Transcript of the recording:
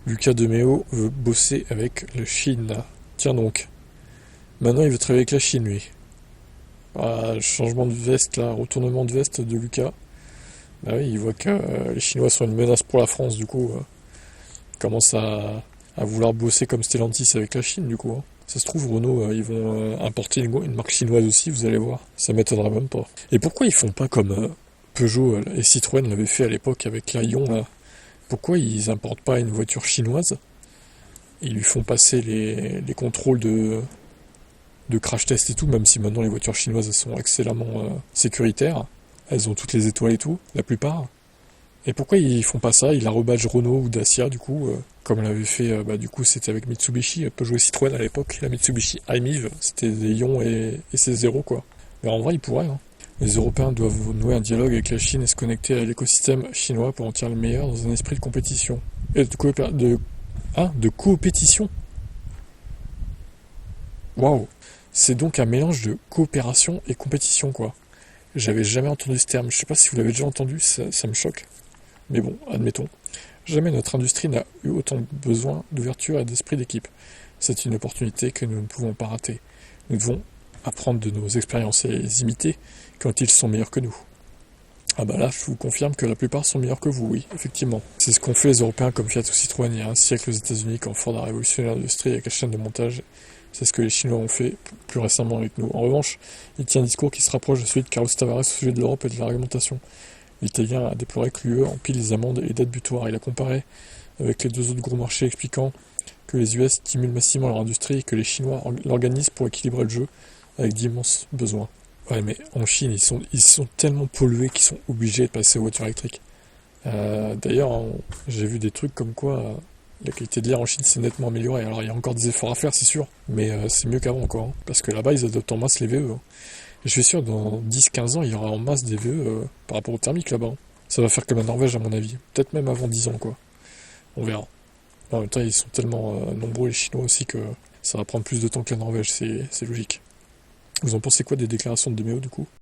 Lucas Demeo veut bosser avec la Chine. Tiens donc. Maintenant, il veut travailler avec la Chine, lui. Ah, changement de veste, là, retournement de veste de Lucas. Bah oui, il voit que les Chinois sont une menace pour la France, du coup. Il commence à vouloir bosser comme Stellantis avec la Chine, du coup. Hein. Ça se trouve, Renault, ils vont importer une marque chinoise aussi, vous allez voir. Ça m'étonnera même pas. Et pourquoi ils font pas comme Peugeot et Citroën l'avaient fait à l'époque avec la Ion, là? Pourquoi ils importent pas une voiture chinoise? Ils lui font passer les contrôles de crash test et tout, même si maintenant les voitures chinoises elles sont excellemment sécuritaires. Elles ont toutes les étoiles et tout, la plupart. Et pourquoi ils font pas ça? Ils la rebadgent Renault ou Dacia, du coup, comme l'avait fait, du coup, c'était avec Mitsubishi, Peugeot et Citroën à l'époque. La Mitsubishi i-MiEV, c'était des Ion et C0, quoi. Mais en vrai, ils pourraient, hein. Les Européens doivent nouer un dialogue avec la Chine et se connecter à l'écosystème chinois pour en tirer le meilleur dans un esprit de compétition. Et de coopétition. Waouh! C'est donc un mélange de coopération et compétition, quoi. J'avais jamais entendu ce terme. Je sais pas si vous l'avez déjà entendu, ça me choque. Mais bon, admettons. Jamais notre industrie n'a eu autant besoin d'ouverture et d'esprit d'équipe. C'est une opportunité que nous ne pouvons pas rater. Nous devons apprendre de nos expériences et les imiter quand ils sont meilleurs que nous. Ah bah là, je vous confirme que la plupart sont meilleurs que vous, oui, effectivement. C'est ce qu'ont fait les Européens comme Fiat ou Citroën il y a un siècle aux États-Unis quand Ford a révolutionné l'industrie avec la chaîne de montage. C'est ce que les Chinois ont fait plus récemment avec nous. En revanche, il tient un discours qui se rapproche de celui de Carlos Tavares au sujet de l'Europe et de la réglementation. L'Italien a déploré que l'UE empile les amendes et les dates butoirs. Il a comparé avec les deux autres gros marchés, expliquant que les US stimulent massivement leur industrie et que les Chinois l'organisent pour équilibrer le jeu avec d'immenses besoins. Ouais, mais en Chine, ils sont tellement pollués qu'ils sont obligés de passer aux voitures électriques. D'ailleurs, j'ai vu des trucs comme quoi la qualité de l'air en Chine s'est nettement améliorée. Alors, il y a encore des efforts à faire, c'est sûr, mais c'est mieux qu'avant encore. Hein, parce que là-bas, ils adoptent en masse les VE. Hein. Je suis sûr, dans 10-15 ans, il y aura en masse des VE par rapport au thermique là-bas. Hein. Ça va faire comme la Norvège, à mon avis. Peut-être même avant 10 ans, quoi. On verra. En même temps, ils sont tellement nombreux, les Chinois aussi, que ça va prendre plus de temps que la Norvège, c'est logique. Vous en pensez quoi des déclarations de Demeo, du coup?